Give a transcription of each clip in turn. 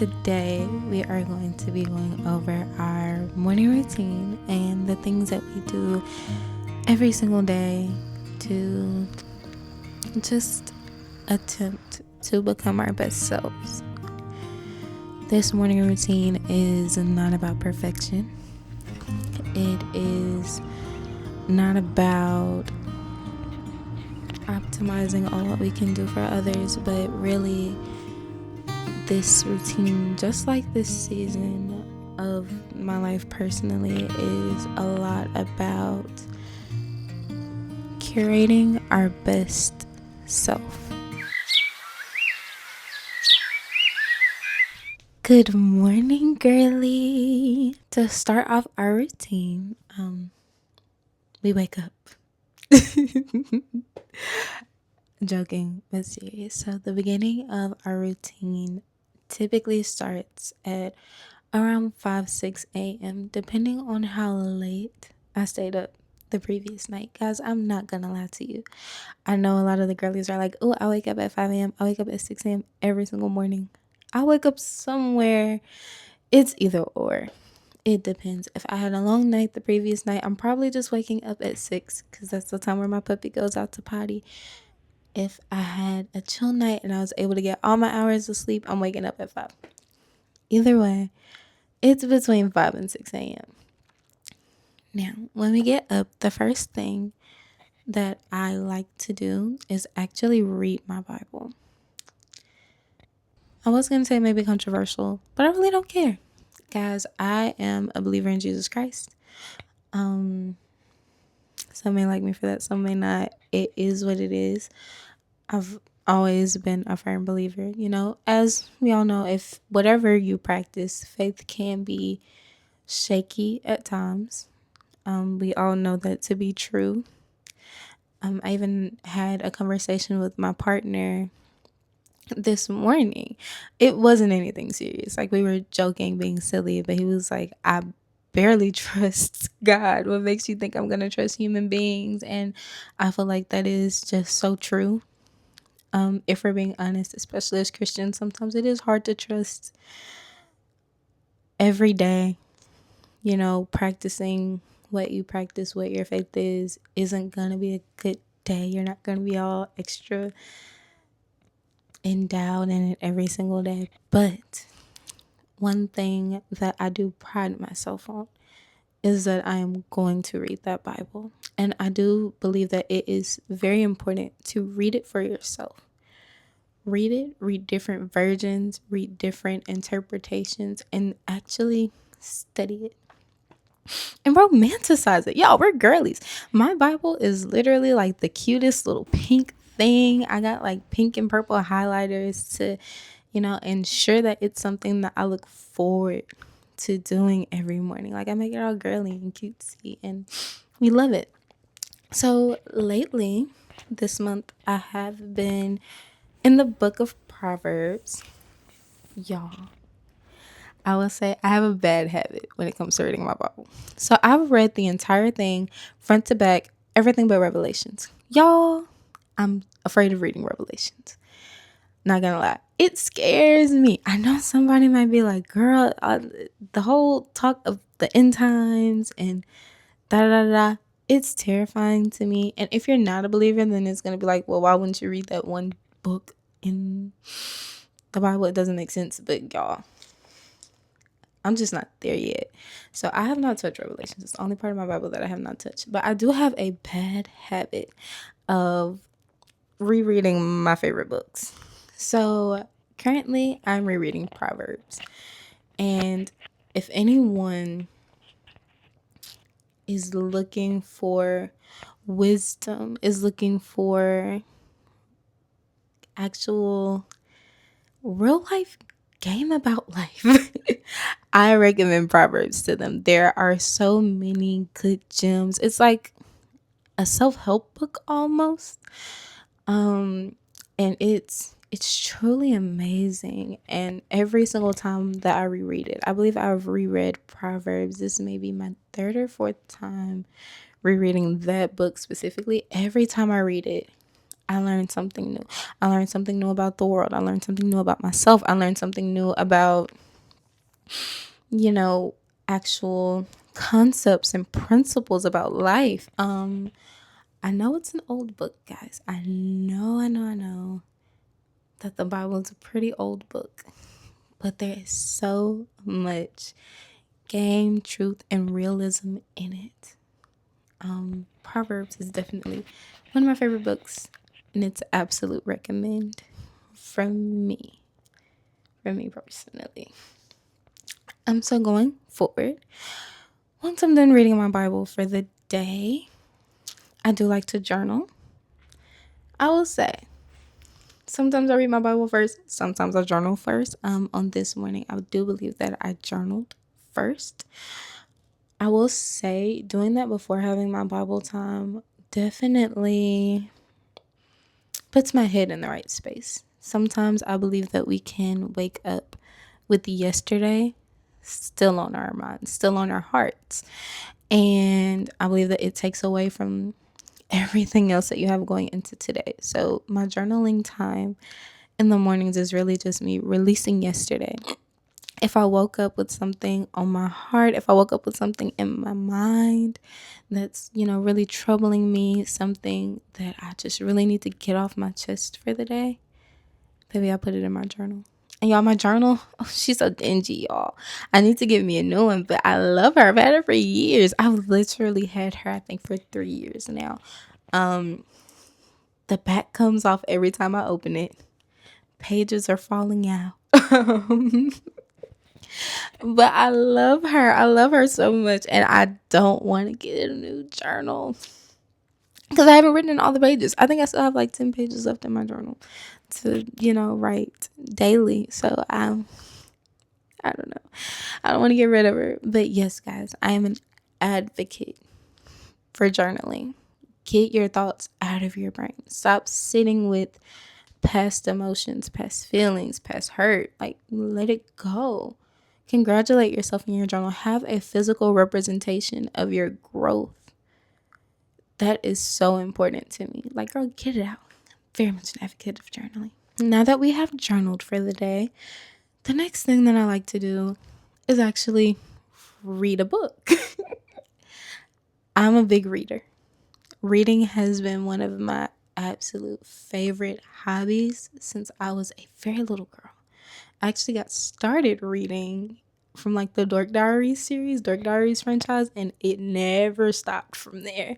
today we are going to be going over our morning routine and the things that we do every single day to just attempt to become our best selves. This morning routine is not about perfection. It is not about optimizing all what we can do for others, but really this routine, just like this season of my life personally, is a lot about curating our best self. Good morning, girly. To start off our routine, we wake up. Joking, but serious. So the beginning of our routine typically starts at around 5-6 a.m. depending on how late I stayed up the previous night. Guys, I'm not gonna lie to you. I know a lot of the girlies are like, oh, I wake up at 5 a.m. I wake up at 6 a.m. every single morning. I wake up somewhere. It's either or. It depends. If I had a long night the previous night, I'm probably just waking up at 6 because that's the time where my puppy goes out to potty. If I had a chill night and I was able to get all my hours of sleep, I'm waking up at 5. Either way, it's between 5 and 6 a.m. Now, when we get up, the first thing that I like to do is actually read my Bible. I was going to say maybe controversial, but I really don't care. Guys, I am a believer in Jesus Christ. Some may like me for that, some may not. It is what it is. I've always been a firm believer. You know, as we all know, if whatever you practice, faith can be shaky at times. We all know that to be true. I even had a conversation with my partner this morning. It wasn't anything serious. Like, we were joking, being silly, but he was like, I barely trust God. What makes you think I'm going to trust human beings? And I feel like that is just so true. If we're being honest, especially as Christians, sometimes it is hard to trust every day. You know, practicing what you practice, what your faith is, isn't going to be a good day. You're not going to be all extra endowed in it every single day. But one thing that I do pride myself on is that I am going to read that Bible. And I do believe that it is very important to read it for yourself. Read it, read different versions, read different interpretations, and actually study it and romanticize it. Y'all, we're girlies. My Bible is literally like the cutest little pink thing. I got like pink and purple highlighters to, ensure that it's something that I look forward to doing every morning. Like, I make it all girly and cutesy, and we love it. So lately, this month, I have been in the book of Proverbs. Y'all, I will say I have a bad habit when it comes to reading my Bible. So I've read the entire thing, front to back, everything but Revelations. Y'all, I'm afraid of reading Revelations. Not gonna lie, it scares me. I know somebody might be like, girl, the whole talk of the end times and da-da-da-da, it's terrifying to me. And if you're not a believer, then it's gonna be like, well, why wouldn't you read that one book in the Bible? It doesn't make sense. But y'all, I'm just not there yet. So I have not touched Revelations. It's the only part of my Bible that I have not touched. But I do have a bad habit of rereading my favorite books. So currently I'm rereading Proverbs. And if anyone is looking for wisdom, is looking for actual real life game about life, I recommend Proverbs to them. There are so many good gems. It's like a self-help book almost. And it's truly amazing. And every single time that I reread it, I believe I've reread Proverbs. This may be my third or fourth time rereading that book specifically. Every time I read it, I learned something new. I learned something new about the world. I learned something new about myself. I learned something new about, you know, actual concepts and principles about life. I know it's an old book, guys. I know that the Bible is a pretty old book, but there is so much game, truth, and realism in it. Proverbs is definitely one of my favorite books, and it's absolute recommend from me personally. So going forward, once I'm done reading my Bible for the day, I do like to journal. I will say, sometimes I read my Bible first, sometimes I journal first. On this morning, I do believe that I journaled first. I will say doing that before having my Bible time definitely puts my head in the right space. Sometimes I believe that we can wake up with yesterday still on our minds, still on our hearts. And I believe that it takes away from everything else that you have going into today. So my journaling time in the mornings is really just me releasing yesterday. If I woke up with something on my heart, if I woke up with something in my mind that's, really troubling me, something that I just really need to get off my chest for the day, baby, I put it in my journal. And y'all, my journal, she's so dingy, y'all. I need to get me a new one, but I love her. I've had her for years. I've literally had her, I think, for 3 years now. The back comes off every time I open it. Pages are falling out. But I love her. I love her so much. And I don't want to get a new journal because I haven't written in all the pages. I think I still have like 10 pages left in my journal to, write daily. So I don't know. I don't want to get rid of her. But yes, guys, I am an advocate for journaling. Get your thoughts out of your brain. Stop sitting with past emotions, past feelings, past hurt. Like, let it go. Congratulate yourself in your journal. Have a physical representation of your growth. That is so important to me. Like, girl, get it out. Very much an advocate of journaling. Now that we have journaled for the day, the next thing that I like to do is actually read a book. I'm a big reader. Reading has been one of my absolute favorite hobbies since I was a very little girl. I actually got started reading from like the Dork Diaries series, Dork Diaries franchise, and it never stopped from there.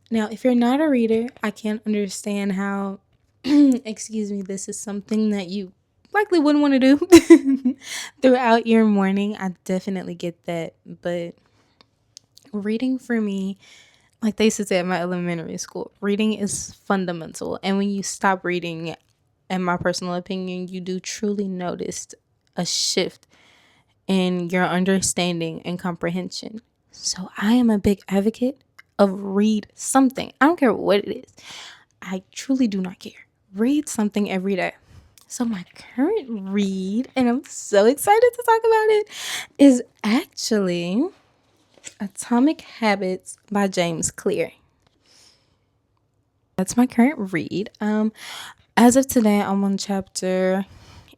Now, if you're not a reader, I can't understand how, excuse me, this is something that you likely wouldn't want to do throughout your morning. I definitely get that. But reading for me, like they used to say at my elementary school, reading is fundamental. And when you stop reading, in my personal opinion, you do truly notice a shift in your understanding and comprehension. So I am a big advocate of read something. I don't care what it is. I truly do not care. Read something every day. So my current read, and I'm so excited to talk about it, is actually Atomic Habits by James Clear. That's my current read. As of today, I'm on chapter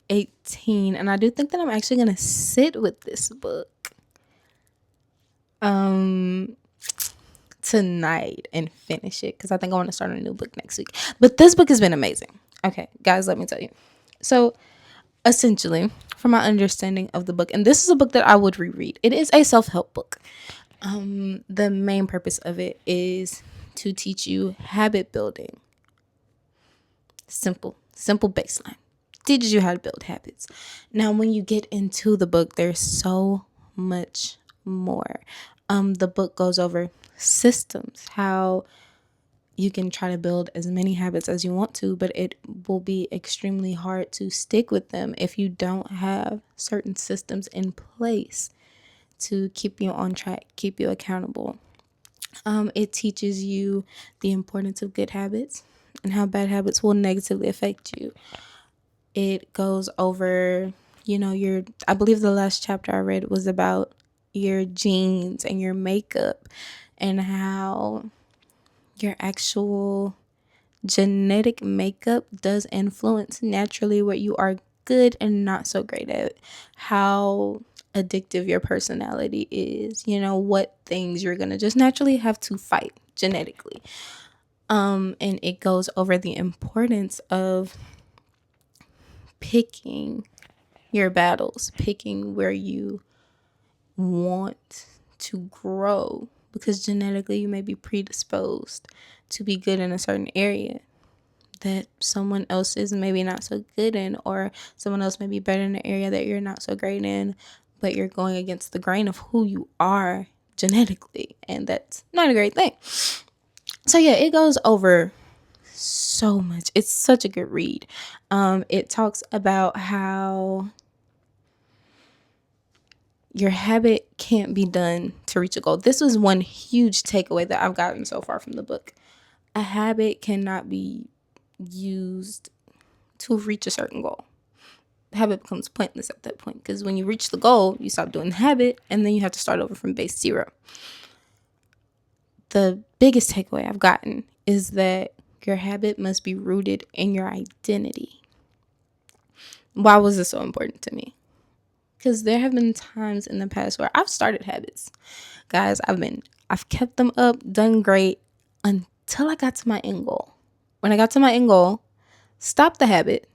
18, and I do think that I'm actually gonna sit with this book tonight and finish it because I think I want to start a new book next week. But this book has been amazing. Okay, guys, let me tell you. So essentially, from my understanding of the book, and this is a book that I would reread, it is a self-help book. The main purpose of it is to teach you habit building. Simple baseline. Teaches you how to build habits. Now, when you get into the book, there's so much more. The book goes over systems, how you can try to build as many habits as you want to, but it will be extremely hard to stick with them if you don't have certain systems in place to keep you on track, keep you accountable. It teaches you the importance of good habits and how bad habits will negatively affect you. It goes over, I believe the last chapter I read was about your jeans and your makeup and how your actual genetic makeup does influence naturally what you are good and not so great at, how addictive your personality is, what things you're gonna just naturally have to fight genetically. And it goes over the importance of picking your battles, picking where you want to grow, because genetically you may be predisposed to be good in a certain area that someone else is maybe not so good in, or someone else may be better in an area that you're not so great in, but you're going against the grain of who you are genetically, and that's not a great thing. So yeah, it goes over so much. It's such a good read. It talks about how your habit can't be done to reach a goal. This was one huge takeaway that I've gotten so far from the book. A habit cannot be used to reach a certain goal. The habit becomes pointless at that point, because when you reach the goal, you stop doing the habit, and then you have to start over from base zero. The biggest takeaway I've gotten is that your habit must be rooted in your identity. Why was this so important to me? Because there have been times in the past where I've started habits. Guys, I've kept them up, done great, until I got to my end goal. When I got to my end goal, stopped the habit,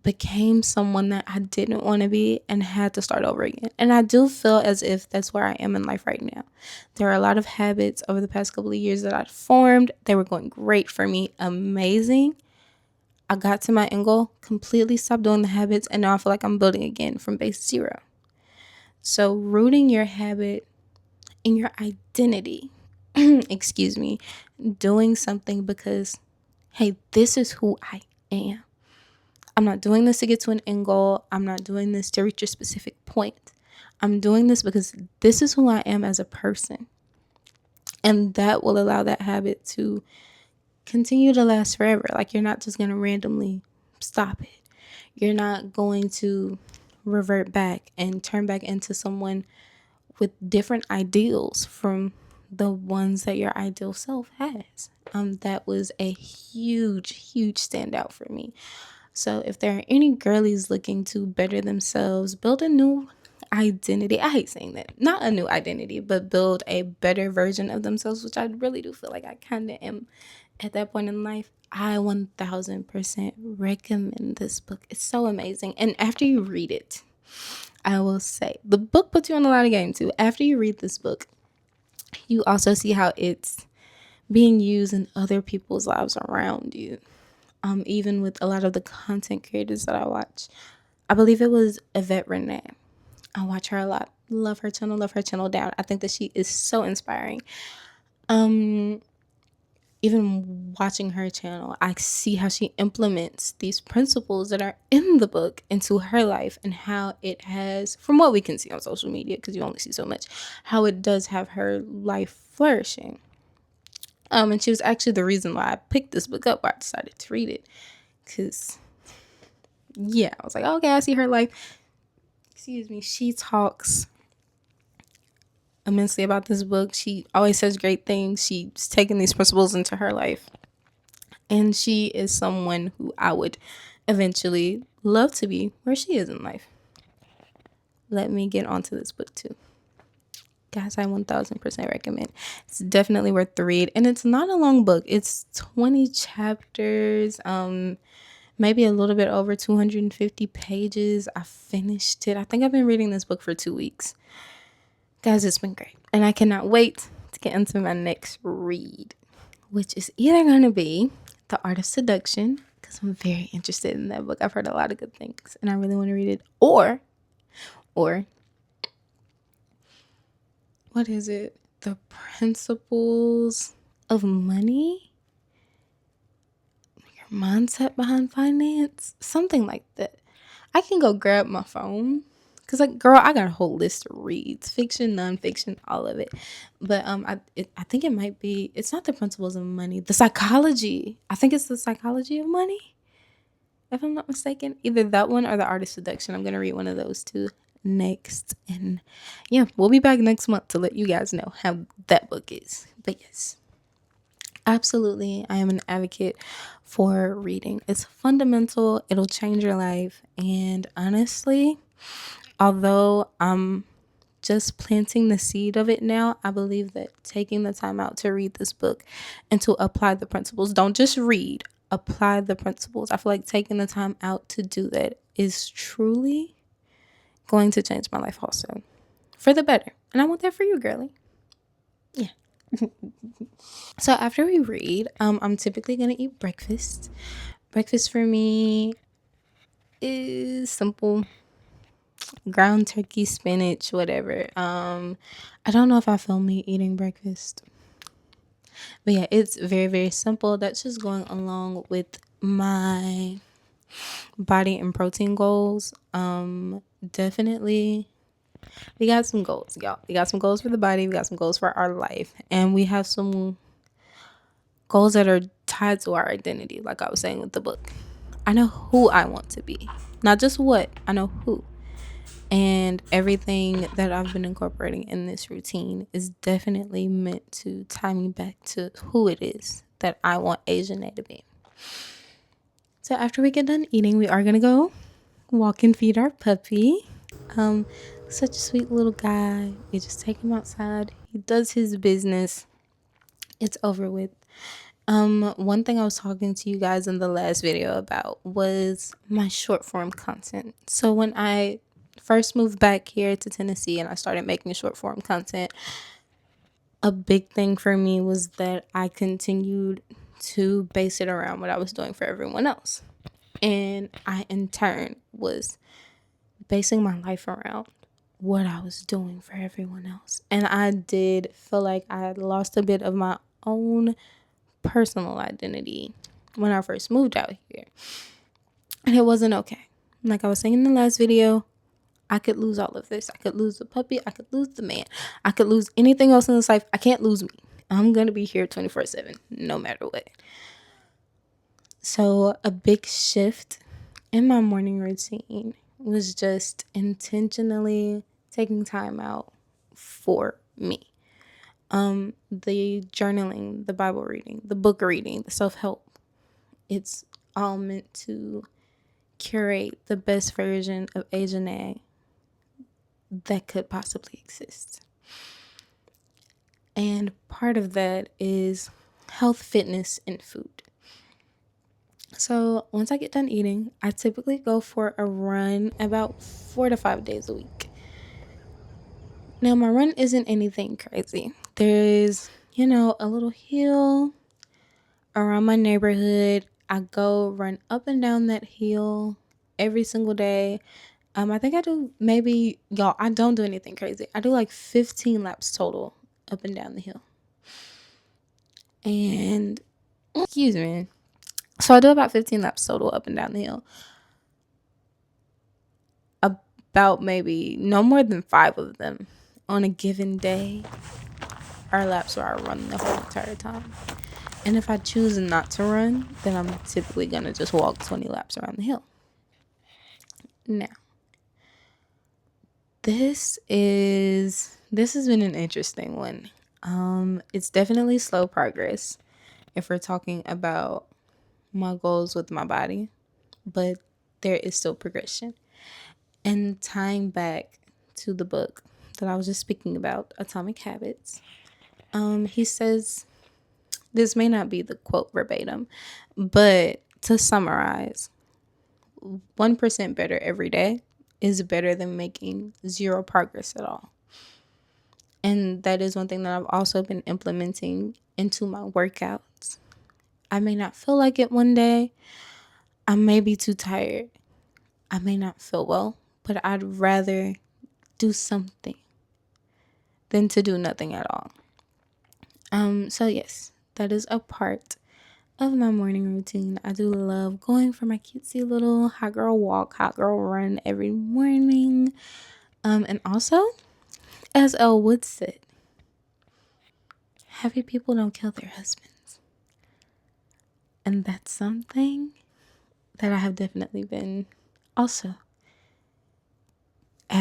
became someone that I didn't want to be, and had to start over again. And I do feel as if that's where I am in life right now. There are a lot of habits over the past couple of years that I'd formed. They were going great for me, amazing. I got to my end goal, completely stopped doing the habits, and now I feel like I'm building again from base zero. So rooting your habit in your identity, excuse me, doing something because, hey, this is who I am. I'm not doing this to get to an end goal. I'm not doing this to reach a specific point. I'm doing this because this is who I am as a person. And that will allow that habit to continue to last forever. Like, you're not just going to randomly stop it. You're not going to revert back and turn back into someone with different ideals from the ones that your ideal self has. That was a huge, huge standout for me. So if there are any girlies looking to better themselves, build a new identity. I hate saying that. Not a new identity, but build a better version of themselves, which I really do feel like I kind of am at that point in life. I 1000% recommend this book. It's so amazing. And after you read it, I will say, the book puts you on a lot of game too. After you read this book, you also see how it's being used in other people's lives around you. Even with a lot of the content creators that I watch. I believe it was Yvette Renee. I watch her a lot. Love her channel down. I think that she is so inspiring. Even watching her channel, I see how she implements these principles that are in the book into her life, and how it has, from what we can see on social media, because you only see so much, how it does have her life flourishing. And she was actually the reason why I picked this book up, why I decided to read it. Because, yeah, I was like, okay, I see her life. Excuse me. She talks immensely about this book. She always says great things. She's taken these principles into her life. And she is someone who I would eventually love to be where she is in life. Let me get onto this book too. Guys, I 1000% recommend. It's definitely worth the read. And it's not a long book. It's 20 chapters, maybe a little bit over 250 pages. I finished it. I think I've been reading this book for 2 weeks. Guys, it's been great. And I cannot wait to get into my next read, which is either going to be The Art of Seduction, because I'm very interested in that book. I've heard a lot of good things and I really want to read it. Or what is it? The Principles of Money? Your mindset behind finance? Something like that. I can go grab my phone. Because, like, girl, I got a whole list of reads. Fiction, nonfiction, all of it. But I think it might be, it's not The Principles of Money. The Psychology. I think it's The Psychology of Money, if I'm not mistaken. Either that one or The Art of Seduction. I'm going to read one of those two next. And yeah, we'll be back next month to let you guys know how that book is. But yes, Absolutely. I am an advocate for reading. It's fundamental, it'll change your life. And honestly, although I'm just planting the seed of it now, I believe that taking the time out to read this book and to apply the principles, don't just read, apply the principles. I feel like taking the time out to do that is truly going to change my life also for the better. And I want that for you, girly. Yeah. So after we read, I'm typically gonna eat breakfast. Breakfast for me is simple: ground turkey, spinach, whatever. I don't know if I film me eating breakfast, but yeah, it's very very simple. That's just going along with my body and protein goals. Definitely, we got some goals, y'all. We got some goals for the body. We got some goals for our life, and we have some goals that are tied to our identity. Like I was saying with the book, I know who I want to be, not just what. I know who. And everything that I've been incorporating in this routine is definitely meant to tie me back to who it is that I want Asian A to be. So after we get done eating, we are gonna go walk and feed our puppy. Um, Such a sweet little guy. We just take him outside. He does his business. It's over with. One thing I was talking to you guys in the last video about was my short form content. So when I first moved back here to Tennessee and I started making short form content, a big thing for me was that I continued to base it around what I was doing for everyone else. And I, in turn, was basing my life around what I was doing for everyone else. And I did feel like I had lost a bit of my own personal identity when I first moved out here. And it wasn't okay. Like I was saying in the last video, I could lose all of this. I could lose the puppy. I could lose the man. I could lose anything else in this life. I can't lose me. I'm going to be here 24/7, no matter what. So a big shift in my morning routine was just intentionally taking time out for me. The journaling, the Bible reading, the book reading, the self-help. It's all meant to curate the best version of Asian that could possibly exist. And part of that is health, fitness, and food. So once I get done eating, I typically go for a run about 4 to 5 days a week. Now, my run isn't anything crazy. There's, a little hill around my neighborhood. I go run up and down that hill every single day. I think I do maybe, y'all, I don't do anything crazy. I do like 15 laps total up and down the hill. And, excuse me. So I do about 15 laps total up and down the hill. About maybe no more than 5 of them on a given day are laps where I run the whole entire time. And if I choose not to run, then I'm typically going to just walk 20 laps around the hill. Now, this has been an interesting one. It's definitely slow progress if we're talking about my goals with my body, but there is still progression. And tying back to the book that I was just speaking about, Atomic Habits, he says, this may not be the quote verbatim, but to summarize, 1% better every day is better than making zero progress at all. And that is one thing that I've also been implementing into my workouts. I may not feel like it one day. I may be too tired. I may not feel well, but I'd rather do something than to do nothing at all. So yes, that is a part of my morning routine. I do love going for my cutesy little hot girl walk, hot girl run every morning. And also, as Elle Woods said, happy people don't kill their husbands. And that's something that I have definitely been also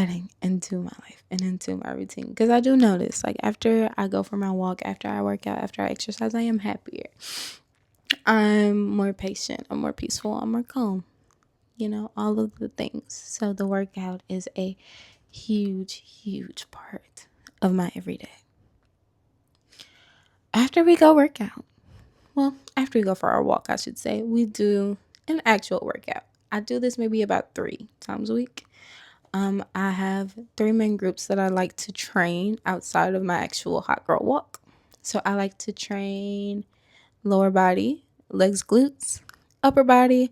adding into my life and into my routine. Because I do notice, like, after I go for my walk, after I work out, after I exercise, I am happier. I'm more patient. I'm more peaceful. I'm more calm. All of the things. So the workout is a huge, huge part of my everyday. After we go work out, after we go for our walk, I should say, we do an actual workout. I do this maybe about 3 times a week. I have 3 main groups that I like to train outside of my actual hot girl walk. So I like to train lower body, legs, glutes, upper body,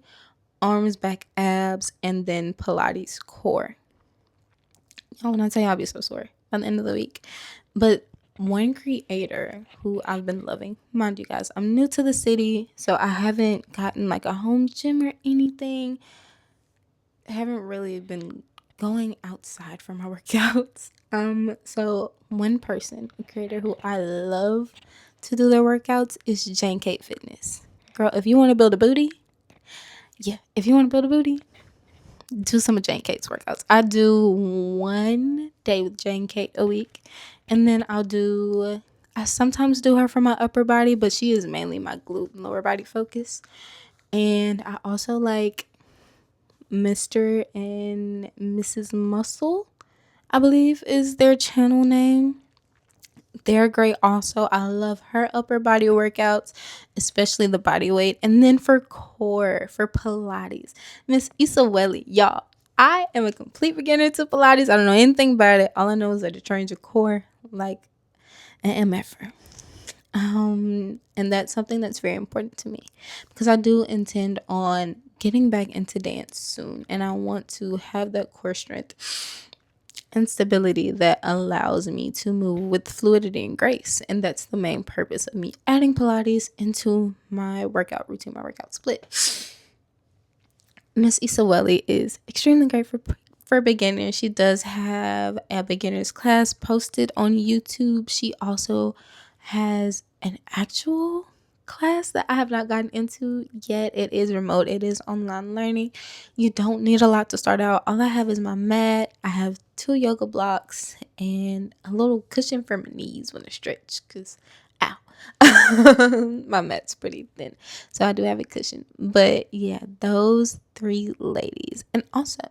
arms, back, abs, and then Pilates core. When I tell you, I'll be so sore by the end of the week. But one creator who I've been loving, mind you guys, I'm new to the city, so I haven't gotten like a home gym or anything. I haven't really been going outside for my workouts. So one person, a creator who I love to do their workouts is Jane Kate Fitness. Girl, if you want to build a booty, do some of Jane Kate's workouts. I do one day with Jane Kate a week, and then I sometimes do her for my upper body, but she is mainly my glute and lower body focus. And I also like Mr. and Mrs. Muscle, I believe is their channel name. They're great also. I love her upper body workouts, especially the body weight. And then for core, for Pilates, Miss Issa Welly. Y'all, I am a complete beginner to Pilates. I don't know anything about it. All I know is that it trains your core like an MFer. And that's something that's very important to me because I do intend on getting back into dance soon. And I want to have that core strength and stability that allows me to move with fluidity and grace. And that's the main purpose of me adding Pilates into my workout routine, my workout split. Miss Issa Welly is extremely great for beginners. She does have a beginner's class posted on YouTube. She also has an actual class that I have not gotten into yet. It is remote. It is online learning. You don't need a lot to start out. All I have is my mat. I have 2 yoga blocks and a little cushion for my knees when I stretch because my mat's pretty thin, so I do have a cushion. But yeah, those 3 ladies. And also,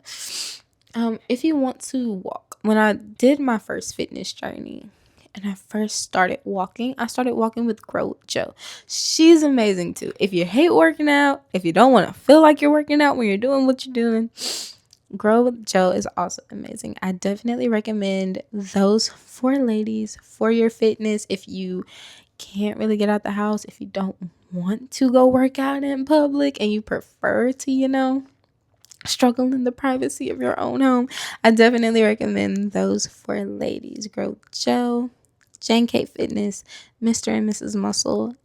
if you want to walk, when I did my first fitness journey and I first started walking, I started walking with Grow with Joe. She's amazing too. If you hate working out, if you don't want to feel like you're working out when you're doing what you're doing, Grow with Joe is also amazing. I definitely recommend those 4 ladies for your fitness. If you can't really get out the house, if you don't want to go work out in public and you prefer to, struggle in the privacy of your own home, I definitely recommend those 4 ladies: Grow with Joe, Jane Kate Fitness, Mr. and Mrs. Muscle,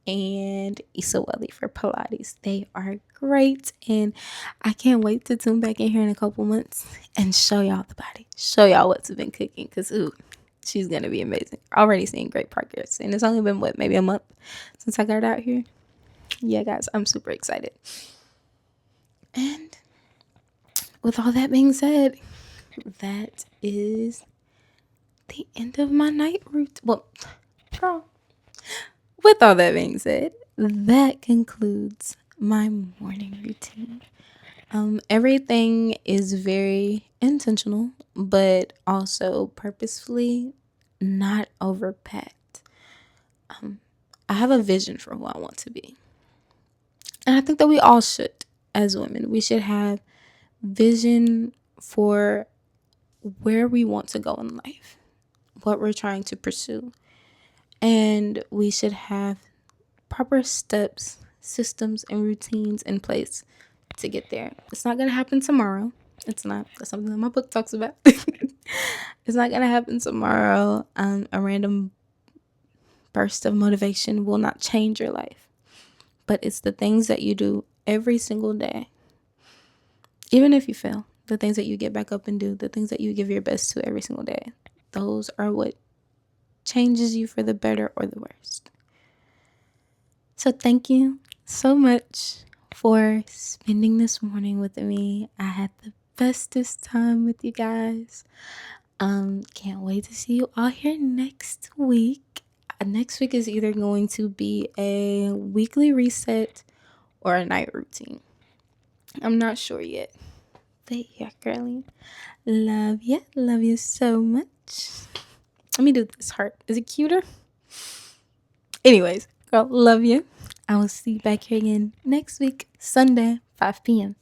and Issa Welly for Pilates. They are great, and I can't wait to tune back in here in a couple months and show y'all the body, show y'all what's been cooking, because she's gonna be amazing. Already seeing great progress, and it's only been maybe a month since I got out here. Yeah, guys, I'm super excited. And with all that being said, that is the end of my night routine. Well, girl, with all that being said, that concludes my morning routine. Everything is very intentional, but also purposefully not overpacked. I have a vision for who I want to be. And I think that we all should, as women. We should have vision for where we want to go in life, what we're trying to pursue. And we should have proper steps, systems, and routines in place to get there. It's not going to happen tomorrow. It's not. That's something that my book talks about. It's not going to happen tomorrow. A random burst of motivation will not change your life. But it's the things that you do every single day. Even if you fail, the things that you get back up and do, the things that you give your best to every single day, those are what changes you for the better or the worst. So thank you so much for spending this morning with me. I had the bestest time with you guys. Can't wait to see you all here next week. Next week is either going to be a weekly reset or a night routine. I'm not sure yet. But yeah, girlie. Love you. Love you so much. Let me do this heart. Is it cuter? Anyways, girl, love you. I will see you back here again next week, Sunday, 5 p.m.